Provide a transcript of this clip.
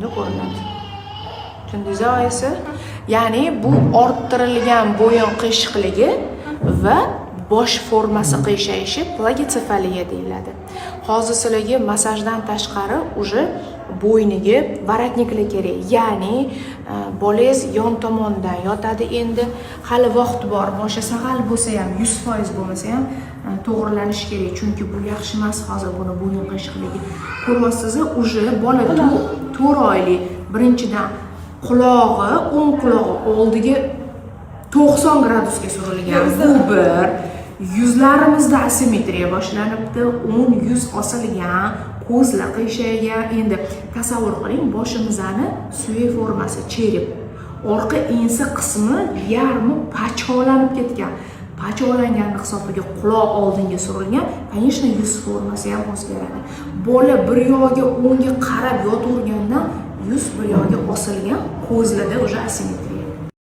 ko'rinadi. Tushundingiz oyisi? Ya'ni bu orttirilgan bo'yin qiyshiqligi va bosh formasi qiyshayishi plagitsefaliya deyiladi. Hozir sizlarga masajdan tashqari уже bo'yniga varatniklar kerak. Ya'ni bolangiz yon tomondan yotadi endi, hali vaqt bor. Boshi sag'al bo'lsa ham, 100% bo'lmasa ham to'g'rilanishi kerak. Chunki bu yaxshi emas hozir buni bo'yin qiyshiqligi. Ko'ryapsiz, уже bola 4 oylik. Birinchidan qulog'i, o'ng qulog'i oldiga 90 gradusga surilgan. Bu bir. Yuzlarimizda asimetriya boshlanibdi, o'ng yuz osilgan, ko'zlar qiyshaygan. Endi tasavvur qiling, boshimizni suyak formasi cherib, orqa ensa qismi yarmi pacholanib ketgan. Pacholanganning hisobiga quloq oldinga surilgan, конечно, yuz formasi ham o'zgaradi. Bola bir yog'iga o'ngga qarab yotavergandan yuz bir yog'iga osilgan, ko'zlarda уже asimetriya